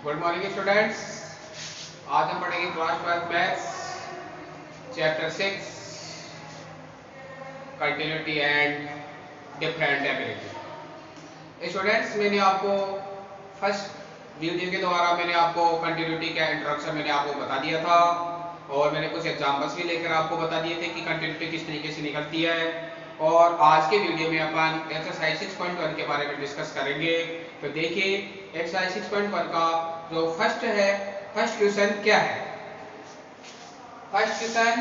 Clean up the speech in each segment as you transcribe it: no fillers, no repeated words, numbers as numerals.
Good morning students. आज हम पढ़ेंगे class 12 maths chapter 6 continuity and different ability. Students, मैंने आपको फर्स्ट वीडियो के द्वारा मैंने आपको कंटिन्यूटी का इंट्रोडक्शन मैंने आपको बता दिया था और मैंने कुछ एग्जांपल्स भी लेकर आपको बता दिए थे कि कंटिन्यूटी किस तरीके से निकलती है। और आज के वीडियो में अपन एक्सरसाइज 6.1 के बारे में डिस्कस करेंगे। तो देखिए एक्सरसाइज 6.1 का जो फर्स्ट है, फर्स्ट क्वेश्चन क्या है। First question,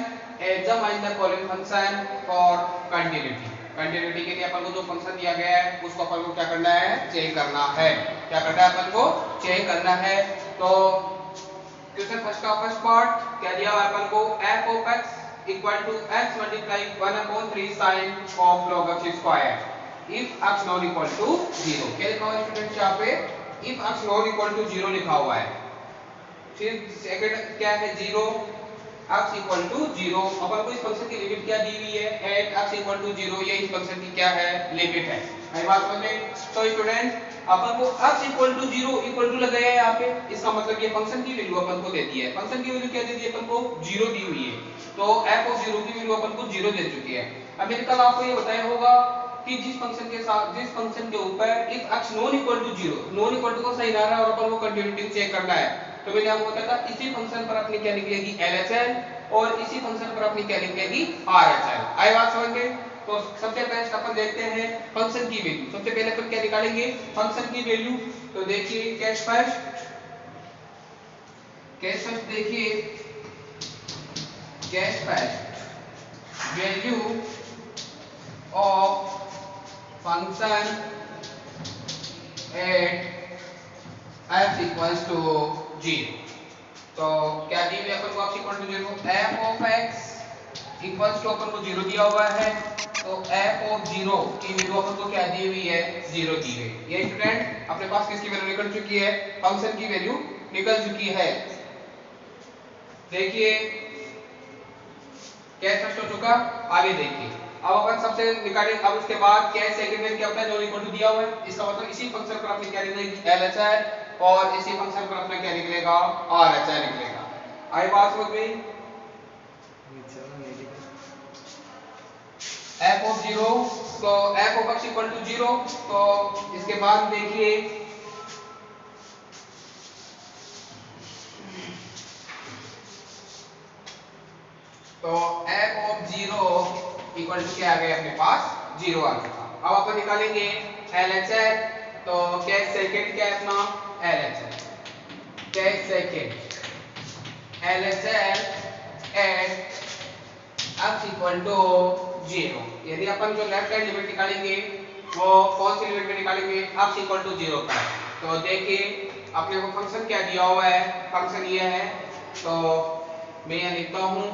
examine the following function for continuity. Continuity के लिए अपन को जो फंक्शन दिया गया है उसको अपन को क्या करना है, चेक करना है। क्या करना है, अपन को चेक करना है। तो क्वेश्चन फर्स्ट का फर्स्ट पार्ट क्या दिया हुआ है अपन को, f of x equal to x multiply 1/3 sin of log x square if x not equal to 0। क्या लिखा हुआ है स्टूडेंट्स यहाँ पे, if x not equal to 0 लिखा हुआ है। फिर सेकंड क्या है, 0 x इक्वल टू 0। अपन को इस फंक्शन की लिमिट क्या दी हुई है, एट x इक्वल टू 0। ये इस फंक्शन की क्या है, लिमिट है। आई बात समझ में। तो स्टूडेंट अपन को x equal to 0 equal to लगाया है यहाँ पे, इसका मतलब ये फंक्शन की वैल्यू अपन को दे दी है। फंक्शन की वैल्यू क्या दे दी है अपन को, 0 दी हुई है। तो f ऑफ 0 की वैल्यू अपन को 0 दे चुकी है। अब मैंने कल आपको ये बताया होगा कि जिस फंक्शन के साथ, जिस फंक्शन के ऊपर if x non equal to 0, non equal to का साइन आ रहा है और अपन को कंटिन्यूटी चेक करना है, तो मैंने आपको बताया था इसी फंक्शन पर अपनी क्या निकलेगी, LHL, और इसी फंक्शन पर अपनी क्या निकलेगी, RHL। आई बात समझ गए। तो सबसे पहले अपन देखते हैं फंक्शन की वैल्यू। सबसे पहले अपन क्या निकालेंगे, फंक्शन की वैल्यू। तो देखिए कैश फर्स्ट, कैश फर्स्ट देखिए, case first value of function at x equals to 0। तो क्या दी हुई अपन को x equal to 0, f of x equals to अपन को 0 दिया हुआ है। तो f ऑफ 0 की वैल्यू अपन को क्या दी हुई है, 0 दी हुई है। ये स्टूडेंट अपने पास किसकी वैल्यू निकल चुकी है, फंक्शन की वैल्यू निकल चुकी है। देखिए कैश फर्स्ट हो चुका। आगे देखिए अब अपन सबसे निकालें। अब उसके बाद कैश सेकंड में क्या होता है, नॉन इक्वल टू दिया हुआ है, इसका मतलब इसी फंक्शन पर अपनी क्या निकलेगी, LHL, और इसी फंक्शन पर अपना क्या निकलेगा, RHL निकलेगा। आई बात समझ में। f ऑफ 0, तो f of x equal to 0। तो इसके बाद देखिए तो f ऑफ 0 इक्वल टू क्या आ गया अपने पास, 0 आ चुका। अब अपन निकालेंगे LHL। तो कैश सेकंड क्या है अपना, LHL, cash second LHL at x equal to 0। यदि अपन जो लेफ्ट हैंड लिमिट निकालेंगे वो कौन सी लिमिट में निकालेंगे, x इक्वल टू 0 पर। तो देखिए अपने को फंक्शन क्या दिया हुआ है, फंक्शन ये है। तो मैं यहां लिखता हूं,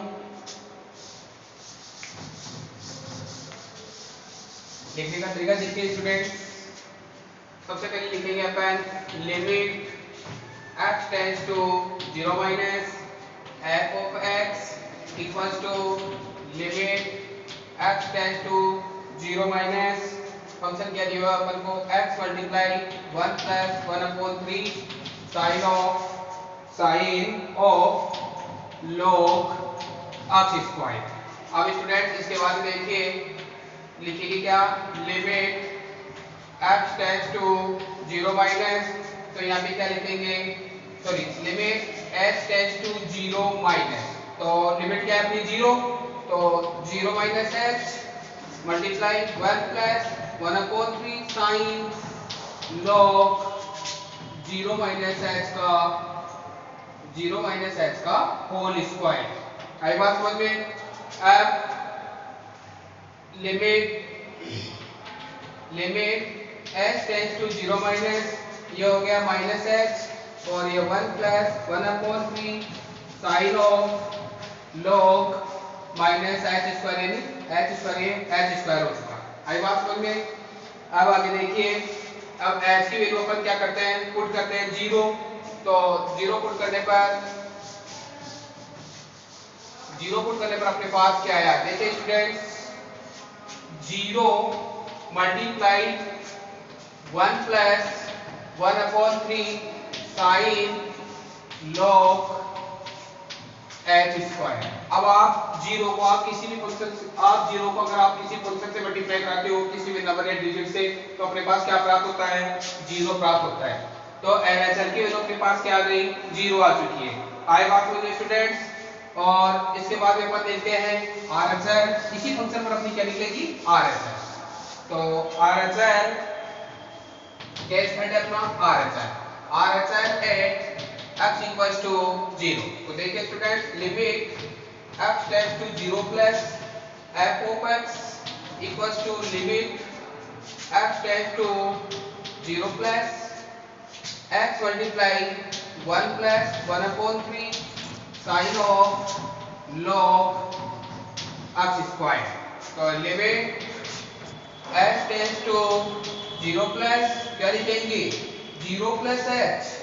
लिखने का तरीका देखिए स्टूडेंट। सबसे पहले लिखेंगे अपन limit x tends to 0 minus f of x equals to limit x tends to 0 minus function क्या दिया हुआ अपन को, x multiply 1 plus 1/3 sine of log x square. अब स्टूडेंट इसके बाद देखिए लिखेंगे क्या, limit x tends to 0 minus, तो यहाँ पे क्या लिखेंगे, sorry limit h tends to 0 minus. तो लिमिट क्या है अपनी 0, तो 0 minus h multiply 1 plus 1/3 sine log 0 minus h का होल स्क्वायर। आई बात समझ में। अब limit h tends to 0 minus, ये हो गया माइनस h, और ये 1 plus 1/3 sine of log minus h square, यानी h स्क्वायर, ये h स्क्वायर हो चुका। आई बात समझ में। अब आगे देखिए, अब h की वैल्यू अपन क्या करते हैं, पुट करते हैं 0। तो 0 पुट करने पर अपने पास क्या आया, देखिए students 0 multiply 1 plus 1/3 sine log h square. अब आप जीरो को आप किसी भी फंक्शन से आप जीरो को अगर आप किसी फंक्शन से मल्टीप्लाई कराते हो किसी भी नंबर या डिजिट से तो अपने पास क्या प्राप्त होता है, जीरो प्राप्त होता है। तो LHS की वैल्यू अपने पास क्या आ गई, जीरो आ चुकी है। आए बात मुझे स्टूडेंट्स। और इसके बाद में अपन देखते हैं RHS, इसी फंक्शन पर अपनी क्या निकलेगी, RHS। तो RHS क्या स्टैंड है अपना, RHS at x equals to 0। तो देखिए student, limit x tends to 0 plus f of x equals to limit x tends to 0 plus x multiply 1 plus 1/3 sine of log x square. तो limit x tends to 0 plus क्या लिखेंगे, 0 plus h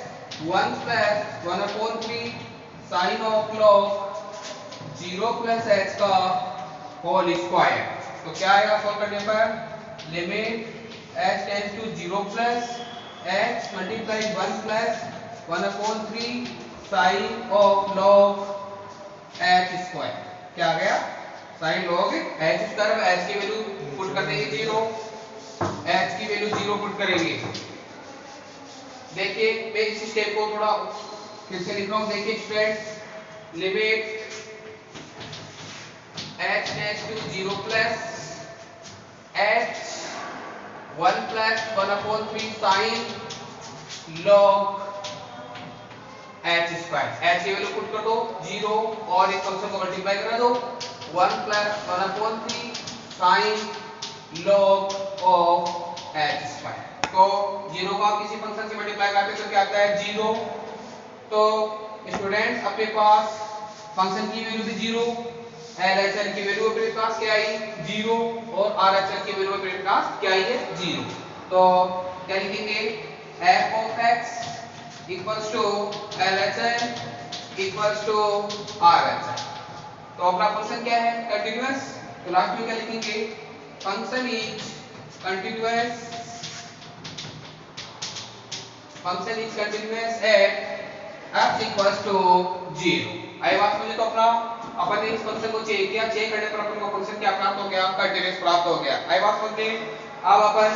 1 plus 1/3 sine of log 0 plus h का whole square. तो क्या आएगा solve करने पर, limit h tends to 0 plus h multiply 1 plus 1/3 sine of log h square. क्या आ गया, sine log h square. h की वैल्यू पुट कर देंगे 0, h की वैल्यू 0 पुट करेंगे। देखिए मैं इस स्टेप को थोड़ा फिर से लिख रहा हूं। देखिए student, limit h tends to 0 plus h 1 plus 1/3 sine log h square. h की वैल्यू पुट कर दो 0 और इस फंक्शन को मल्टीप्लाई करा दो 1 plus 1/3 sine log of h square. तो 0 को आप किसी फंक्शन से मल्टीप्लाई करते हैं तो क्या आता है, 0। तो स्टूडेंट्स अपने पास फंक्शन की वैल्यू भी 0, LHS की वैल्यू अपने पास क्या आई, 0 और RHS की वैल्यू अपने पास क्या आई है, 0। तो क्या लिखेंगे, f of x equals to LHS equals to RHS। तो अपना फंक्शन क्या है, कंटीन्यूअस। तो लास्ट में क्या लिखेंगे, function is continuous, function is continuous at x equals to 0। आई बात समझे। तो अपना अपन ने इस फंक्शन को चेक किया, चेक करने पर अपन को फंक्शन क्या प्राप्त हो गया, कंटीन्यूअस प्राप्त हो गया। आई बात समझे। अब अपन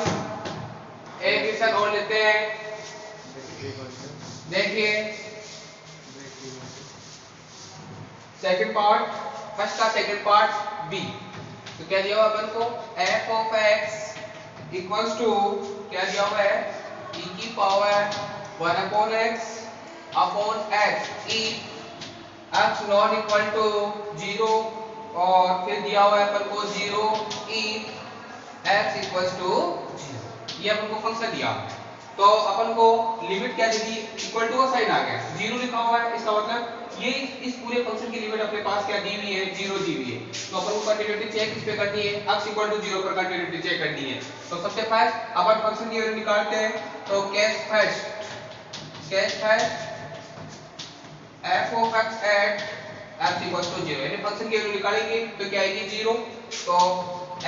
एक क्वेश्चन और लेते हैं। देखिए सेकंड पार्ट, फर्स्ट का सेकंड पार्ट बी। तो क्या दिया हुआ अपन को, f of x equals to क्या दिया हुआ है, e की power 1/x upon x if x not equal to 0 और फिर दिया हुआ है अपन को 0 if x इक्वल्स टू 0। ये अपन को फंक्शन दिया। तो अपन को लिमिट क्या दे दी, इक्वल टू का साइन आ गया, 0 लिखा हुआ है, इसका मतलब ये इस पूरे फंक्शन की लिमिट अपने पास क्या दी हुई है, 0 दी हुई है। तो अपन को कंटीन्यूटी चेक किस पे करनी है, x इक्वल टू 0 पर कंटीन्यूटी चेक करनी है। तो सबसे फर्स्ट अपन फंक्शन की वैल्यू निकालते हैं। तो case first f of x at x equals to 0, यानी फंक्शन की वैल्यू निकालेंगे तो क्या आएगी, 0। तो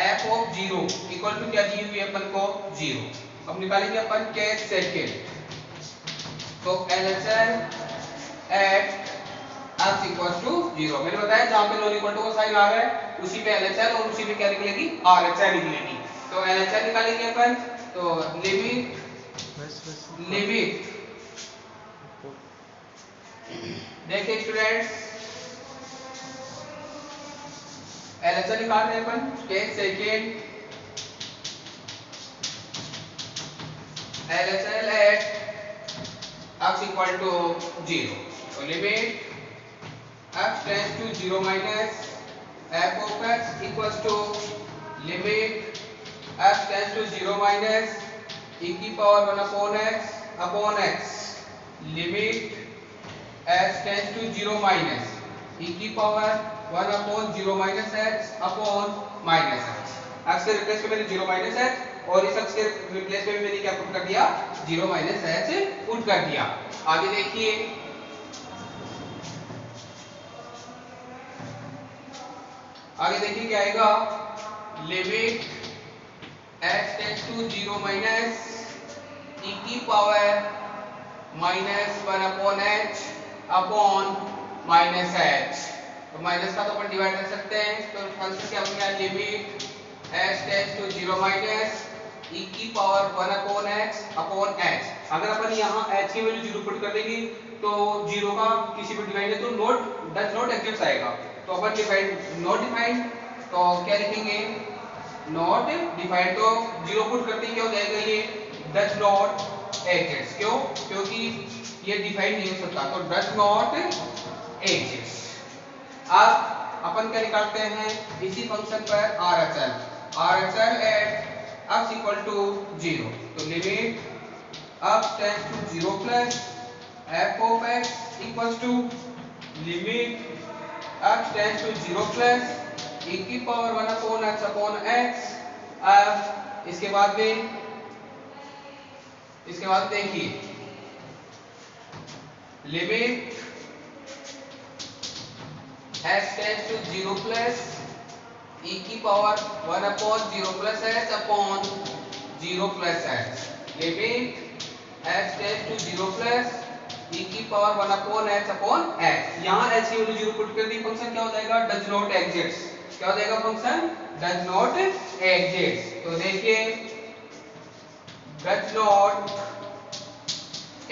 f of 0 इक्वल टू क्या दी हुई है अपन को, 0। अब निकालेंगे अपन केस सेकंड। तो LHS at x equals to 0। मैंने बताया जहां पे नॉन इक्वल टू का साइन आ रहा है उसी पे LHS और उसी पे क्या निकलेगी, RHS निकलेगी। तो LHS निकालेंगे अपन। तो लिमिट देखिए स्टूडेंट्स, LHS निकाल रहे हैं अपन, case second LHS at x equal to 0। तो limit x tends to 0 minus f of x equals to limit x tends to 0 minus e की power 1/x limit x tends to 0 minus e की power 1/0 minus x upon minus x। x के replace में मैंने 0 minus x और इस x के replace में मैंने क्या पुट कर दिया, 0 minus x पुट कर दिया। आगे देखिए, क्या आएगा, limit x tends to 0 minus e की power minus 1 upon H upon minus H. तो माइनस का तो अपन डिवाइड कर सकते हैं, तो फंक्शन क्या हो गया, limit h tends to 0 minus e की power 1 upon x upon h। अगर अपन यहाँ h की वैल्यू 0 पुट कर देंगे तो 0 का किसी भी डिवाइड है तो नॉट डज नॉट एग्जिस्ट आएगा। तो अपन डिफाइंड नॉट डिफाइंड, तो क्या लिखेंगे, नॉट डिफाइंड, तो 0 पुट करते ही क्या हो जाएगा, ये डज नॉट एग्जिस्ट। क्यों? क्योंकि ये डिफाइंड नहीं हो सकता, तो डज नॉट एग्जिस्ट। अब अपन क्या निकालते हैं, इसी फंक्शन पर RHL at x equal to 0, तो limit x tends to 0 plus f of x equal to limit x tends to 0 plus e की power 1 upon x upon x। अब इसके बाद देखिए, limit x tends to 0 plus e की power 1 upon 0 plus h upon 0 plus h। Limit x tends to 0 plus e की power 1 upon h upon h। यहाँ h की value 0 put कर दी, function क्या हो जाएगा, डज नॉट एग्जिस्ट। क्या हो जाएगा, फंक्शन डज नॉट एग्जिस्ट। तो देखिए डज नॉट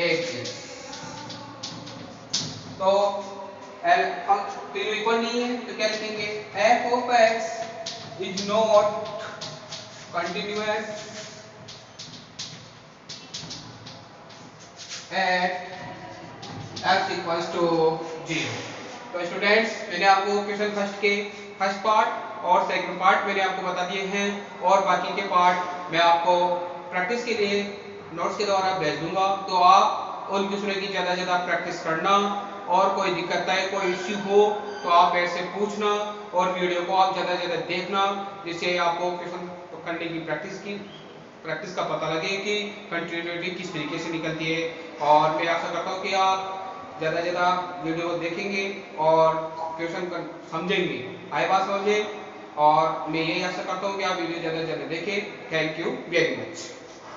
एग्जिस्ट, तो L तीनों इक्वल नहीं है तो क्या लिखेंगे, f of x is not continuous at x equals to 0। तो स्टूडेंट्स, मैंने आपको क्वेश्चन फर्स्ट पार्ट और सेकंड पार्ट मैंने आपको बता दिए हैं, और बाकी के पार्ट मैं आपको प्रैक्टिस के लिए नोट्स के द्वारा भेज दूंगा। तो आप उन क्वेश्चनों की ज़्यादा प्रैक्टिस करना, और कोई दिक्कत है, कोई इश्यू हो तो आप मेरे से पूछना, और वीडियो को आप ज़्यादा देखना, जिससे आपको क्वेश्चन करने की प्रैक्टिस का पता लगे कि कंटिन्यूटी किस तरीके से निकलती है। और मैं आशा करता हूँ कि आप ज़्यादा वीडियो देखेंगे और क्वेश्चन समझेंगे, आए बात समझे, और मैं यही आशा करता हूँ कि आप वीडियो ज़्यादा देखें। Thank you very much.